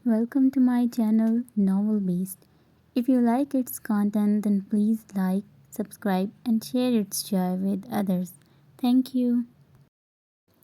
Welcome to my channel Novel Beast. If you like its content, then please like, subscribe, and share its joy with others. Thank you.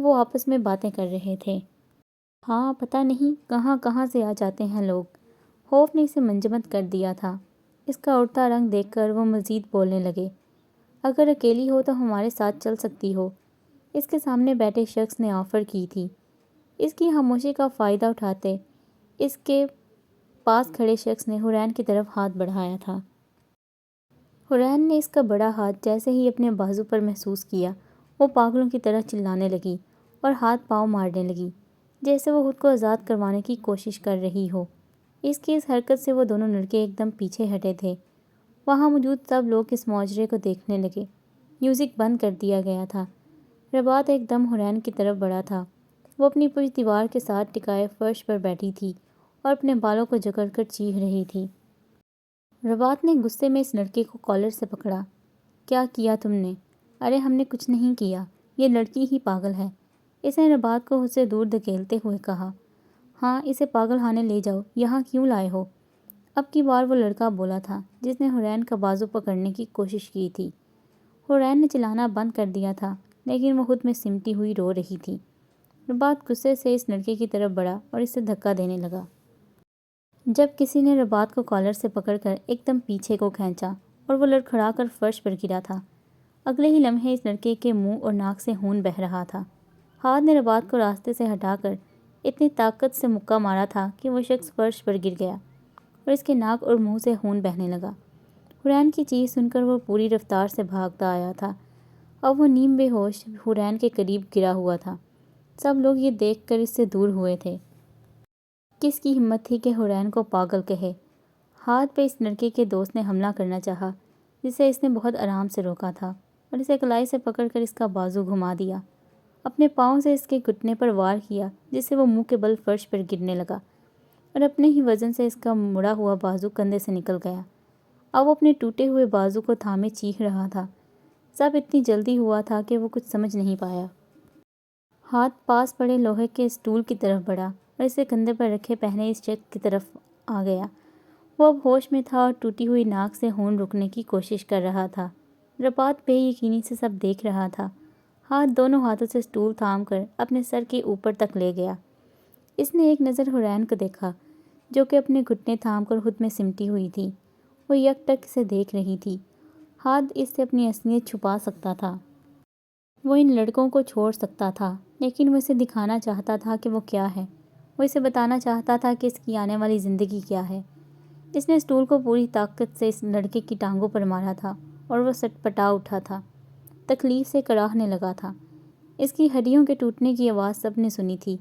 وہ آپس میں باتیں کر رہے تھے۔ ہاں، پتہ نہیں کہاں کہاں سے آ جاتے ہیں لوگ۔ خوف نے اسے منجمد کر دیا تھا۔ اس کا اڑتا رنگ دیکھ کر وہ مزید بولنے لگے۔ اگر اکیلی ہو تو ہمارے ساتھ چل سکتی ہو، اس کے سامنے بیٹھے شخص نے آفر کی تھی۔ اس کی خاموشی کا فائدہ اٹھاتے اس کے پاس کھڑے شخص نے حورین کی طرف ہاتھ بڑھایا تھا۔ حورین نے اس کا بڑا ہاتھ جیسے ہی اپنے بازو پر محسوس کیا، وہ پاگلوں کی طرح چلانے لگی اور ہاتھ پاؤں مارنے لگی، جیسے وہ خود کو آزاد کروانے کی کوشش کر رہی ہو۔ اس کی اس حرکت سے وہ دونوں لڑکے ایک دم پیچھے ہٹے تھے۔ وہاں موجود سب لوگ اس معاجرے کو دیکھنے لگے۔ میوزک بند کر دیا گیا تھا۔ رباط ایک دم حورین کی طرف بڑھا تھا۔ وہ اپنی پشت دیوار کے ساتھ ٹکائے فرش پر بیٹھی تھی اور اپنے بالوں کو جکڑ کر چیخ رہی تھی۔ رباط نے غصے میں اس لڑکے کو کالر سے پکڑا۔ کیا کیا تم نے؟ ارے ہم نے کچھ نہیں کیا، یہ لڑکی ہی پاگل ہے، اس نے رباط کو خود سے دور دھکیلتے ہوئے کہا۔ ہاں، اسے پاگل خانے لے جاؤ، یہاں کیوں لائے ہو؟ اب کی بار وہ لڑکا بولا تھا جس نے حورین کا بازو پکڑنے کی کوشش کی تھی۔ حورین نے چلانا بند کر دیا تھا، لیکن وہ خود میں سمٹی ہوئی رو رہی تھی۔ رباط غصے سے اس لڑکے کی طرف بڑھا اور اسے دھکا دینے لگا۔ جب کسی نے رباط کو کالر سے پکڑ کر ایک دم پیچھے کو کھینچا اور وہ لڑکھڑا کر فرش پر گرا تھا۔ اگلے ہی لمحے اس لڑکے کے منہ اور ناک سے خون بہہ رہا تھا۔ ہاتھ نے رباط کو راستے سے ہٹا کر اتنی طاقت سے مکہ مارا تھا کہ وہ شخص فرش پر گر گیا اور اس کے ناک اور منہ سے خون بہنے لگا۔ حورین کی چیخ سن کر وہ پوری رفتار سے بھاگتا آیا تھا۔ اب وہ نیم بے ہوش حورین کے قریب گرا ہوا تھا۔ سب لوگ یہ دیکھ کر اس سے دور ہوئے تھے۔ کس کی ہمت تھی کہ حورین کو پاگل کہے؟ ہاتھ پہ اس لڑکے کے دوست نے حملہ کرنا چاہا، جسے اس نے بہت آرام سے روکا تھا اور اسے کلائی سے پکڑ کر اس کا بازو گھما دیا۔ اپنے پاؤں سے اس کے گھٹنے پر وار کیا، جس سے وہ منہ کے بل فرش پر گرنے لگا اور اپنے ہی وزن سے اس کا مڑا ہوا بازو کندھے سے نکل گیا۔ اب وہ اپنے ٹوٹے ہوئے بازو کو تھامے چیخ رہا تھا۔ سب اتنی جلدی ہوا تھا کہ وہ کچھ سمجھ نہیں پایا۔ ہاتھ پاس پڑے لوہے کے اسٹول کی طرف بڑھا اور اسے کندھے پر رکھے پہنے اس شخص کی طرف آ گیا۔ وہ اب ہوش میں تھا اور ٹوٹی ہوئی ناک سے خون رکنے کی کوشش کر رہا تھا۔ رباط بے یقینی سے سب دیکھ رہا تھا۔ ہاتھ دونوں ہاتھوں سے اسٹول تھام کر اپنے سر کے اوپر تک لے گیا۔ اس نے ایک نظر حورین کو دیکھا، جو کہ اپنے گھٹنے تھام کر خود میں سمٹی ہوئی تھی۔ وہ یک ٹک اسے دیکھ رہی تھی۔ ہاتھ اس سے اپنی اصلیت چھپا سکتا تھا۔ وہ ان لڑکوں کو چھوڑ سکتا تھا، لیکن وہ اسے دکھانا چاہتا تھا کہ وہ کیا ہے۔ وہ اسے بتانا چاہتا تھا کہ اس کی آنے والی زندگی کیا ہے۔ اس نے اسٹول کو پوری طاقت سے اس لڑکے کی ٹانگوں پر مارا تھا اور وہ سٹ پٹا اٹھا تھا، تکلیف سے کراہنے لگا تھا۔ اس کی ہڈیوں کے ٹوٹنے کی آواز سب نے سنی تھی۔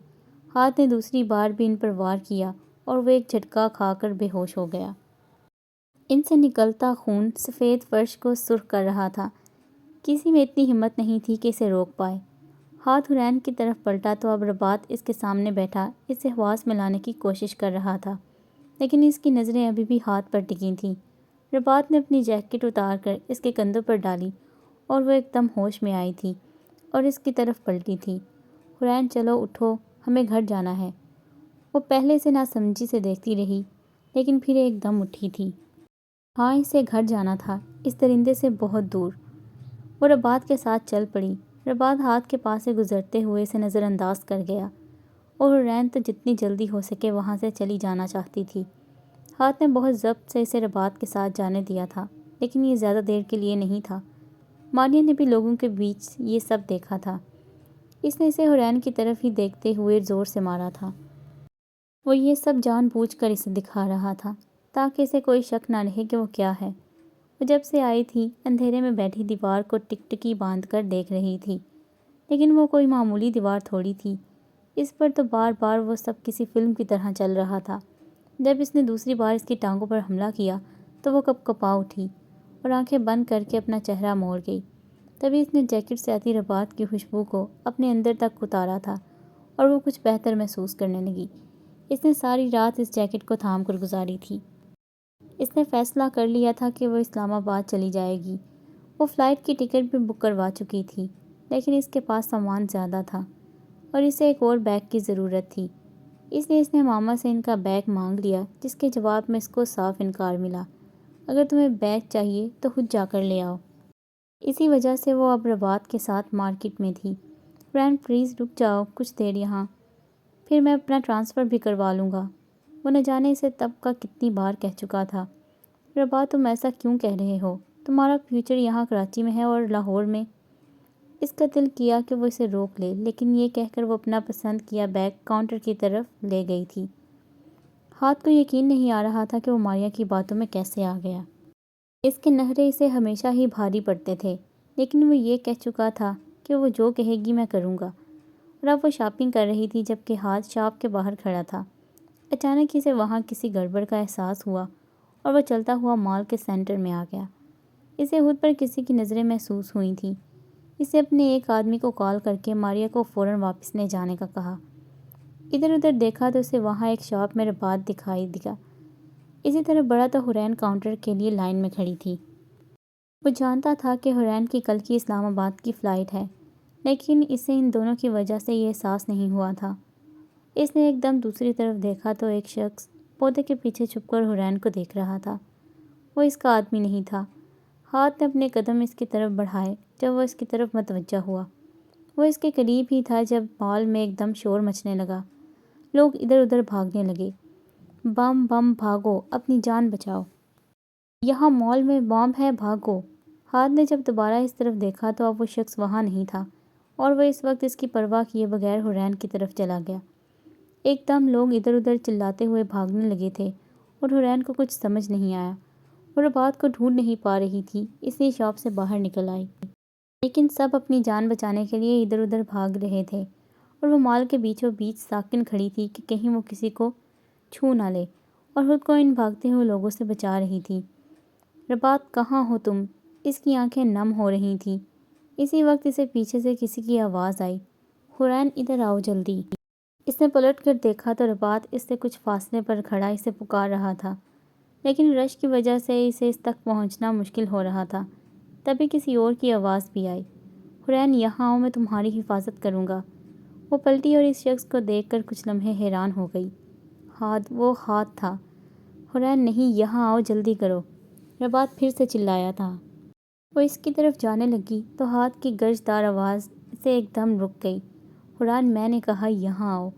ہاتھ نے دوسری بار بھی ان پر وار کیا اور وہ ایک جھٹکا کھا کر بے ہوش ہو گیا۔ ان سے نکلتا خون سفید فرش کو سرخ کر رہا تھا۔ کسی میں اتنی ہمت نہیں تھی کہ اسے روک پائے۔ ہاتھ حورین کی طرف پلٹا تو اب رباط اس کے سامنے بیٹھا اسے حواس میں لانے کی کوشش کر رہا تھا، لیکن اس کی نظریں ابھی بھی ہاتھ پر ٹکی تھیں۔ رباط نے اپنی جیکٹ اتار کر اس کے کندھوں پر ڈالی اور وہ ایک دم ہوش میں آئی تھی اور اس کی طرف پلٹی تھی۔ حورین، چلو اٹھو، ہمیں گھر جانا ہے۔ وہ پہلے سے ناسمجھی سے دیکھتی رہی، لیکن پھر ایک دم اٹھی تھی۔ ہاں، اسے گھر جانا تھا، اس درندے سے بہت دور۔ وہ رباط کے ساتھ چل پڑی۔ رباط ہاتھ کے پاس سے گزرتے ہوئے اسے نظر انداز کر گیا اور حورین تو جتنی جلدی ہو سکے وہاں سے چلی جانا چاہتی تھی۔ ہاتھ نے بہت ضبط سے اسے رباط کے ساتھ جانے دیا تھا، لیکن یہ زیادہ دیر کے لیے نہیں تھا۔ ماریا نے بھی لوگوں کے بیچ یہ سب دیکھا تھا۔ اس نے اسے حورین کی طرف ہی دیکھتے ہوئے زور سے مارا تھا۔ وہ یہ سب جان بوجھ کر اسے دکھا رہا تھا تاکہ اسے کوئی شک نہ رہے کہ وہ کیا ہے۔ وہ جب سے آئی تھی اندھیرے میں بیٹھی دیوار کو ٹکٹکی باندھ کر دیکھ رہی تھی، لیکن وہ کوئی معمولی دیوار تھوڑی تھی۔ اس پر تو بار بار وہ سب کسی فلم کی طرح چل رہا تھا۔ جب اس نے دوسری بار اس کی ٹانگوں پر حملہ کیا تو وہ کپ کپا اٹھی اور آنکھیں بند کر کے اپنا چہرہ موڑ گئی۔ تبھی اس نے جیکٹ سے آتی رباط کی خوشبو کو اپنے اندر تک اتارا تھا اور وہ کچھ بہتر محسوس کرنے لگی۔ اس نے ساری رات اس جیکٹ کو تھام کر گزاری تھی۔ اس نے فیصلہ کر لیا تھا کہ وہ اسلام آباد چلی جائے گی۔ وہ فلائٹ کی ٹکٹ بھی بک کروا چکی تھی، لیکن اس کے پاس سامان زیادہ تھا اور اسے ایک اور بیگ کی ضرورت تھی۔ اس لیے اس نے ماما سے ان کا بیگ مانگ لیا، جس کے جواب میں اس کو صاف انکار ملا۔ اگر تمہیں بیگ چاہیے تو خود جا کر لے آؤ۔ اسی وجہ سے وہ اب رباط کے ساتھ مارکیٹ میں تھی۔ فرینڈ پلیز رک جاؤ کچھ دیر یہاں، پھر میں اپنا ٹرانسفر بھی کروا لوں گا۔ وہ نہ جانے اسے تب کا کتنی بار کہہ چکا تھا، ربا تم ایسا کیوں کہہ رہے ہو، تمہارا فیوچر یہاں کراچی میں ہے اور لاہور میں۔ اس کا دل کیا کہ وہ اسے روک لے، لیکن یہ کہہ کر وہ اپنا پسند کیا بیگ کاؤنٹر کی طرف لے گئی تھی۔ ہاتھ کو یقین نہیں آ رہا تھا کہ وہ ماریا کی باتوں میں کیسے آ گیا۔ اس کے نخرے اسے ہمیشہ ہی بھاری پڑتے تھے، لیکن وہ یہ کہہ چکا تھا کہ وہ جو کہے گی میں کروں گا، اور اب وہ شاپنگ کر رہی تھی جبکہ ہاتھ شاپ کے باہر کھڑا تھا۔ اچانک اسے وہاں کسی گڑبڑ کا احساس ہوا اور وہ چلتا ہوا مال کے سینٹر میں آ گیا۔ اسے خود پر کسی کی نظریں محسوس ہوئی تھیں۔ اسے اپنے ایک آدمی کو کال کر کے ماریا کو فوراً واپس لے جانے کا کہا۔ ادھر ادھر دیکھا تو اسے وہاں ایک شاپ میں ربات دکھائی دیا۔ اسی طرح بڑا تو حورین کاؤنٹر کے لیے لائن میں کھڑی تھی۔ وہ جانتا تھا کہ حورین کی کل کی اسلام آباد کی فلائٹ ہے، لیکن اسے ان دونوں کی وجہ سے یہ احساس نہیں ہوا تھا۔ اس نے ایک دم دوسری طرف دیکھا تو ایک شخص پودے کے پیچھے چھپ کر حورین کو دیکھ رہا تھا۔ وہ اس کا آدمی نہیں تھا۔ ہاتھ نے اپنے قدم اس کی طرف بڑھائے جب وہ اس کی طرف متوجہ ہوا۔ وہ اس کے قریب ہی تھا جب مال میں ایک دم شور مچنے لگا۔ لوگ ادھر ادھر بھاگنے لگے۔ بم بم بھاگو، اپنی جان بچاؤ، یہاں مال میں بم ہے، بھاگو۔ ہاتھ نے جب دوبارہ اس طرف دیکھا تو اب وہ شخص وہاں نہیں تھا اور وہ اس وقت اس کی پرواہ کیے بغیر حورین کی طرف چلا گیا۔ ایک دم لوگ ادھر ادھر چلاتے ہوئے بھاگنے لگے تھے اور حورین کو کچھ سمجھ نہیں آیا۔ وہ ربات کو ڈھونڈ نہیں پا رہی تھی، اس لیے شاپ سے باہر نکل آئی۔ لیکن سب اپنی جان بچانے کے لیے ادھر ادھر بھاگ رہے تھے اور وہ مال کے بیچوں بیچ ساکن کھڑی تھی کہ کہیں وہ کسی کو چھو نہ لے اور خود کو ان بھاگتے ہوئے لوگوں سے بچا رہی تھی۔ ربات کہاں ہو تم؟ اس کی آنکھیں نم ہو رہی تھیں۔ اسی وقت اسے پیچھے سے کسی کی آواز آئی، حورین ادھر آؤ جلدی۔ اس نے پلٹ کر دیکھا تو ربات اس سے کچھ فاصلے پر کھڑا اسے پکار رہا تھا، لیکن رش کی وجہ سے اسے اس تک پہنچنا مشکل ہو رہا تھا۔ تبھی کسی اور کی آواز بھی آئی، حورین یہاں آؤ، میں تمہاری حفاظت کروں گا۔ وہ پلٹی اور اس شخص کو دیکھ کر کچھ لمحے حیران ہو گئی۔ وہ ہاتھ تھا۔ حورین نہیں، یہاں آؤ، جلدی کرو، ربات پھر سے چلایا تھا۔ وہ اس کی طرف جانے لگی تو ہاتھ کی گرج دار آواز اسے ایک دم رک گئی۔ حورین میں نے کہا یہاں آؤ،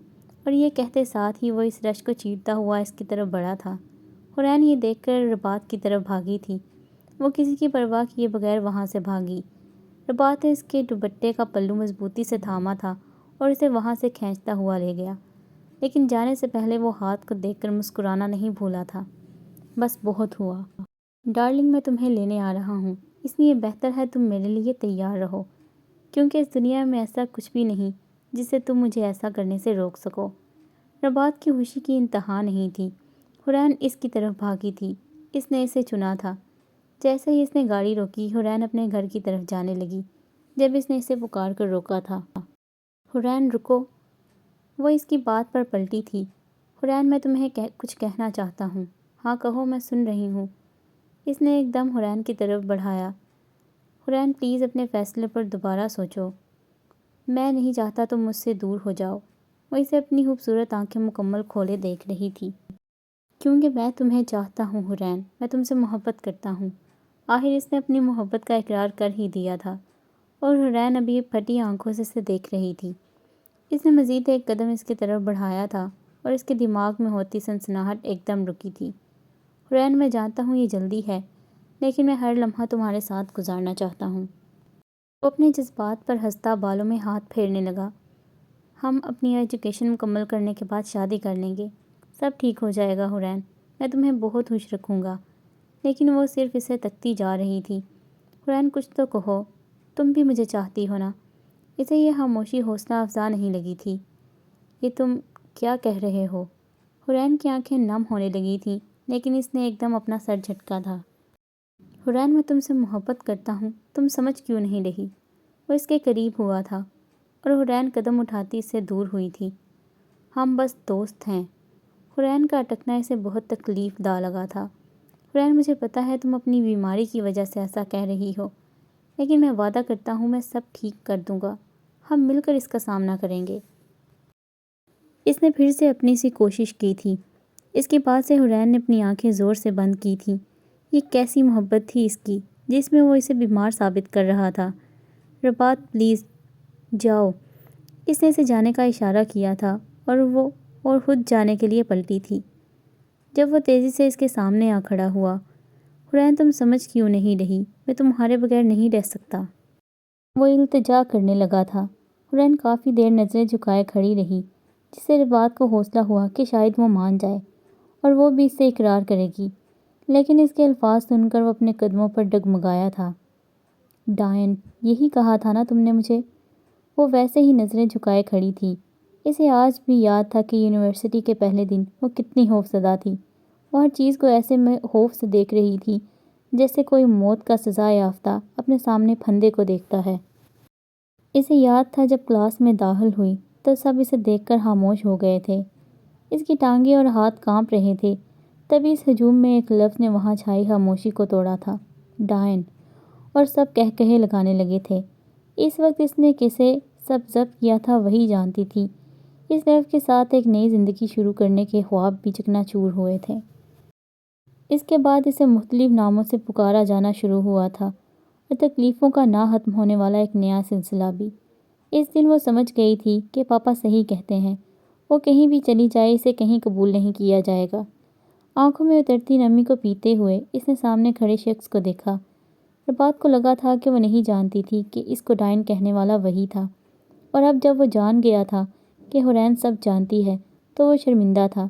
اور یہ کہتے ساتھ ہی وہ اس رش کو چیرتا ہوا اس کی طرف بڑھا تھا۔ حورین یہ دیکھ کر ربات کی طرف بھاگی تھی۔ وہ کسی کی پرواہ کیے بغیر وہاں سے بھاگی۔ ربات نے اس کے دوپٹے کا پلو مضبوطی سے تھاما تھا اور اسے وہاں سے کھینچتا ہوا لے گیا، لیکن جانے سے پہلے وہ ہاتھ کو دیکھ کر مسکرانا نہیں بھولا تھا۔ بس بہت ہوا ڈارلنگ، میں تمہیں لینے آ رہا ہوں، اس لیے بہتر ہے تم میرے لیے تیار رہو، کیونکہ اس دنیا میں ایسا کچھ بھی نہیں جس سے تم مجھے ایسا کرنے سے روک سکو۔ ربات کی خوشی کی انتہا نہیں تھی۔ حورین اس کی طرف بھاگی تھی، اس نے اسے چنا تھا۔ جیسے ہی اس نے گاڑی روکی، حورین اپنے گھر کی طرف جانے لگی جب اس نے اسے پکار کر روکا تھا۔ حورین رکو، وہ اس کی بات پر پلٹی تھی۔ حورین میں تمہیں کچھ کہنا چاہتا ہوں۔ ہاں کہو، میں سن رہی ہوں۔ اس نے ایک دم حورین کی طرف بڑھایا۔ حورین پلیز اپنے فیصلے پر دوبارہ سوچو، میں نہیں چاہتا تم مجھ سے دور ہو جاؤ۔ وہ اسے اپنی خوبصورت آنکھیں مکمل کھولے دیکھ رہی تھی۔ کیونکہ میں تمہیں چاہتا ہوں حورین، میں تم سے محبت کرتا ہوں۔ آخر اس نے اپنی محبت کا اقرار کر ہی دیا تھا، اور حورین ابھی پھٹی آنکھوں سے اسے دیکھ رہی تھی۔ اس نے مزید ایک قدم اس کی طرف بڑھایا تھا اور اس کے دماغ میں ہوتی سنسناہٹ ایک دم رکی تھی۔ حورین میں جانتا ہوں یہ جلدی ہے، لیکن میں ہر لمحہ تمہارے ساتھ گزارنا چاہتا ہوں۔ وہ اپنے جذبات پر ہنستا بالوں میں ہاتھ پھیرنے لگا۔ ہم اپنی ایجوکیشن مکمل کرنے کے بعد شادی کر لیں گے، سب ٹھیک ہو جائے گا حورین، میں تمہیں بہت خوش رکھوں گا۔ لیکن وہ صرف اسے تکتی جا رہی تھی۔ حورین کچھ تو کہو، تم بھی مجھے چاہتی ہو نا؟ اسے یہ خاموشی حوصلہ افزا نہیں لگی تھی۔ یہ تم کیا کہہ رہے ہو؟ حورین کی آنکھیں نم ہونے لگی تھیں، لیکن اس نے ایک دم اپنا سر جھٹکا تھا۔ حورین میں تم سے محبت کرتا ہوں، تم سمجھ کیوں نہیں رہی؟ وہ اس کے قریب ہوا تھا اور حورین قدم اٹھاتی اس سے دور ہوئی تھی۔ ہم بس دوست ہیں۔ حورین کا اٹکنا اسے بہت تکلیف دہ لگا تھا۔ حورین مجھے پتہ ہے تم اپنی بیماری کی وجہ سے ایسا کہہ رہی ہو، لیکن میں وعدہ کرتا ہوں میں سب ٹھیک کر دوں گا، ہم مل کر اس کا سامنا کریں گے۔ اس نے پھر سے اپنی سی کوشش کی تھی۔ اس کے بعد سے حورین نے اپنی آنکھیں زور سے بند کی تھیں۔ یہ کیسی محبت تھی اس کی جس میں وہ اسے بیمار ثابت کر رہا تھا۔ ربات پلیز جاؤ، اس نے اسے جانے کا اشارہ کیا تھا اور خود جانے کے لیے پلٹی تھی جب وہ تیزی سے اس کے سامنے آ کھڑا ہوا۔ حورین تم سمجھ کیوں نہیں رہی؟ میں تمہارے بغیر نہیں رہ سکتا۔ وہ التجا کرنے لگا تھا۔ حورین کافی دیر نظریں جھکائے کھڑی رہی، جس سے رباط کو حوصلہ ہوا کہ شاید وہ مان جائے اور وہ بھی اس سے اقرار کرے گی، لیکن اس کے الفاظ سن کر وہ اپنے قدموں پر ڈگمگایا تھا۔ ڈائن، یہی کہا تھا نا تم نے مجھے؟ وہ ویسے ہی نظریں جھکائے کھڑی تھی۔ اسے آج بھی یاد تھا کہ یونیورسٹی کے پہلے دن وہ کتنی خوفزدہ تھی۔ وہ ہر چیز کو ایسے میں خوف سے دیکھ رہی تھی جیسے کوئی موت کا سزا یافتہ اپنے سامنے پھندے کو دیکھتا ہے۔ اسے یاد تھا جب کلاس میں داخل ہوئی تو سب اسے دیکھ کر خاموش ہو گئے تھے۔ اس کی ٹانگیں اور ہاتھ کانپ رہے تھے۔ تبھی اس ہجوم میں ایک لفظ نے وہاں چھائی خاموشی کو توڑا تھا، ڈائن، اور سب کہے لگانے لگے تھے۔ اس وقت اس نے کسے سب ضبط کیا تھا وہی جانتی تھی۔ اس لفظ کے ساتھ ایک نئی زندگی شروع کرنے کے خواب بھی چکنا چور ہوئے تھے۔ اس کے بعد اسے مختلف ناموں سے پکارا جانا شروع ہوا تھا اور تکلیفوں کا نہ ختم ہونے والا ایک نیا سلسلہ بھی۔ اس دن وہ سمجھ گئی تھی کہ پاپا صحیح کہتے ہیں، وہ کہیں بھی چلی جائے اسے کہیں قبول نہیں کیا جائے گا۔ آنکھوں میں اترتی نمی کو پیتے ہوئے اس نے سامنے کھڑے شخص کو دیکھا۔ رباط کو لگا تھا کہ وہ نہیں جانتی تھی کہ اس کو ڈائن کہنے والا وہی تھا، اور اب جب وہ جان گیا تھا کہ حورین سب جانتی ہے تو وہ شرمندہ تھا۔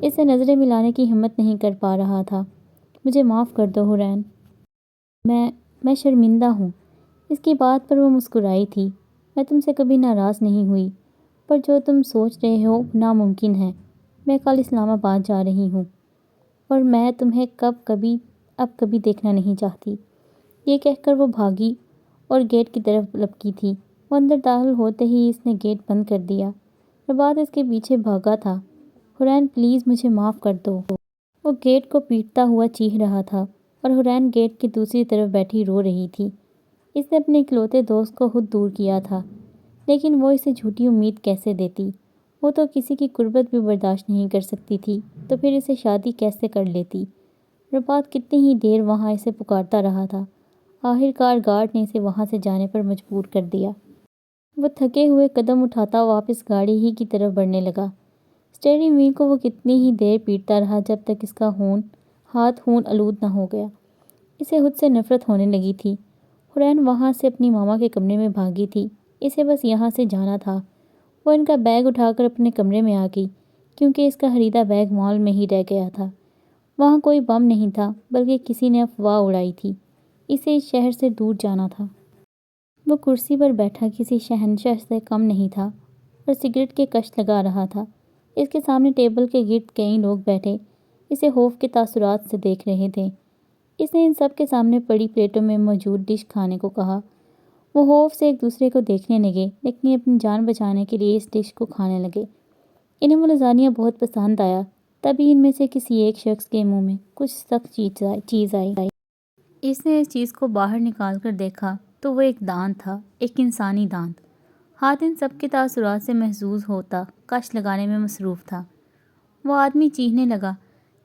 اس سے نظریں ملانے کی ہمت نہیں کر پا رہا تھا۔ مجھے معاف کر دو حورین، میں شرمندہ ہوں۔ اس کی بات پر وہ مسکرائی تھی۔ میں تم سے کبھی ناراض نہیں ہوئی، پر جو تم سوچ رہے ہو ناممکن ہے۔ میں کل اسلام آباد جا رہی ہوں اور میں تمہیں اب کبھی دیکھنا نہیں چاہتی۔ یہ کہہ کر وہ بھاگی اور گیٹ کی طرف لپکی تھی۔ وہ اندر داخل ہوتے ہی اس نے گیٹ بند کر دیا۔ رباط اس کے پیچھے بھاگا تھا۔ حورین پلیز مجھے معاف کر دو۔ وہ گیٹ کو پیٹتا ہوا چیخ رہا تھا اور حورین گیٹ کی دوسری طرف بیٹھی رو رہی تھی۔ اس نے اپنے اکلوتے دوست کو خود دور کیا تھا، لیکن وہ اسے جھوٹی امید کیسے دیتی؟ وہ تو کسی کی قربت بھی برداشت نہیں کر سکتی تھی، تو پھر اسے شادی کیسے کر لیتی؟ رباط کتنی ہی دیر وہاں اسے پکارتا رہا تھا۔ آخرکار گارڈ نے اسے وہاں سے جانے پر مجبور کر دیا۔ وہ تھکے ہوئے قدم اٹھاتا واپس گاڑی ہی کی طرف بڑھنے لگا۔ اسٹیئرنگ وہیل کو وہ کتنی ہی دیر پیٹتا رہا جب تک اس کا ہاتھ خون آلود نہ ہو گیا۔ اسے خود سے نفرت ہونے لگی تھی۔ حورین وہاں سے اپنی ماما کے کمرے میں بھاگی تھی۔ اسے بس یہاں سے جانا تھا۔ وہ ان کا بیگ اٹھا کر اپنے کمرے میں آ گئی، کیونکہ اس کا خریدا بیگ مال میں ہی رہ گیا تھا۔ وہاں کوئی بم نہیں تھا، بلکہ کسی نے افواہ اڑائی تھی۔ اسے اس شہر سے دور جانا تھا۔ وہ کرسی پر بیٹھا کسی شہنشاہ سے کم نہیں تھا اور سگریٹ کے کش لگا رہا تھا۔ اس کے سامنے ٹیبل کے گرد کئی لوگ بیٹھے اسے خوف کے تاثرات سے دیکھ رہے تھے۔ اس نے ان سب کے سامنے پڑی پلیٹوں میں موجود ڈش کھانے کو کہا۔ وہ خوف سے ایک دوسرے کو دیکھنے لگے، لیکن اپنی جان بچانے کے لیے اس ڈش کو کھانے لگے۔ انہیں وہ لازانیہ بہت پسند آیا۔ تبھی ان میں سے کسی ایک شخص کے منہ میں کچھ سخت چیز آئی۔ اس نے اس چیز کو باہر نکال کر دیکھا تو وہ ایک دانت تھا، ایک انسانی دانت۔ ہاتھ ان سب کے تاثرات سے محظوظ ہوتا کش لگانے میں مصروف تھا۔ وہ آدمی چیخنے لگا۔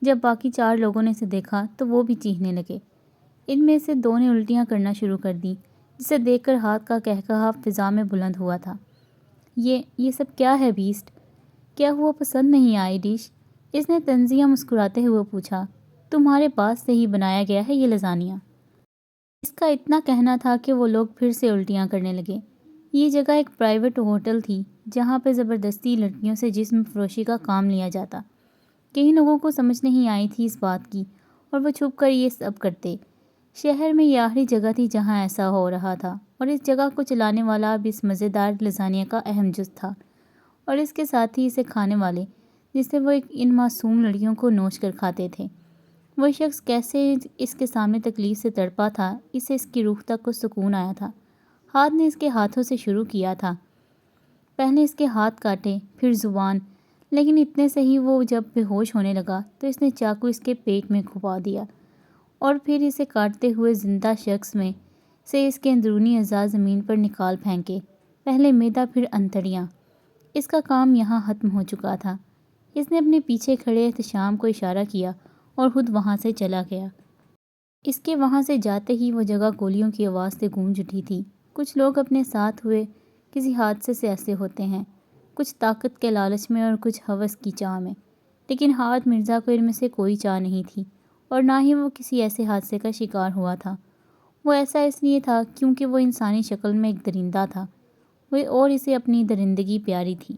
جب باقی 4 لوگوں نے اسے دیکھا تو وہ بھی چیخنے لگے۔ ان میں سے 2 نے الٹیاں کرنا شروع کر دیں، جسے دیکھ کر ہاتھ کا قہقہا فضا میں بلند ہوا تھا۔ یہ سب کیا ہے بیسٹ؟ کیا وہ پسند نہیں آئی ڈش؟ اس نے طنزیہ مسکراتے ہوئے پوچھا۔ تمہارے پاس سے ہی بنایا گیا ہے یہ لازانیہ؟ اس کا اتنا کہنا تھا کہ وہ لوگ پھر سے الٹیاں کرنے لگے۔ یہ جگہ ایک پرائیویٹ ہوٹل تھی جہاں پہ زبردستی لڑکیوں سے جسم فروشی کا کام لیا جاتا۔ کئی لوگوں کو سمجھ نہیں آئی تھی اس بات کی اور وہ چھپ کر یہ سب کرتے۔ شہر میں یہ آخری جگہ تھی جہاں ایسا ہو رہا تھا، اور اس جگہ کو چلانے والا اب اس مزیدار لازانیہ کا اہم جز تھا، اور اس کے ساتھ ہی اسے کھانے والے، جس سے وہ ان معصوم لڑکیوں کو نوچ کر کھاتے تھے۔ وہ شخص کیسے اس کے سامنے تکلیف سے تڑپا تھا، اس سے اس کی روح تک کو سکون آیا تھا۔ ہاتھ نے اس کے ہاتھوں سے شروع کیا تھا، پہلے اس کے ہاتھ کاٹے، پھر زبان، لیکن اتنے سے ہی وہ جب بے ہوش ہونے لگا تو اس نے چاقو اس کے پیٹ میں گھبا دیا اور پھر اسے کاٹتے ہوئے زندہ شخص میں سے اس کے اندرونی اعضاء زمین پر نکال پھینکے، پہلے معدہ پھر انتڑیاں۔ اس کا کام یہاں ختم ہو چکا تھا۔ اس نے اپنے پیچھے کھڑے احتشام کو اشارہ کیا اور خود وہاں سے چلا گیا۔ اس کے وہاں سے جاتے ہی وہ جگہ گولیوں کی آواز سے گونج اٹھی تھی۔ کچھ لوگ اپنے ساتھ ہوئے کسی حادثے سے ایسے ہوتے ہیں، کچھ طاقت کے لالچ میں اور کچھ ہوس کی چاہ میں۔ لیکن ہارتھ مرزا کو ان میں سے کوئی چاہ نہیں تھی، اور نہ ہی وہ کسی ایسے حادثے کا شکار ہوا تھا۔ وہ ایسا اس لیے تھا کیونکہ وہ انسانی شکل میں ایک درندہ تھا، اور اسے اپنی درندگی پیاری تھی۔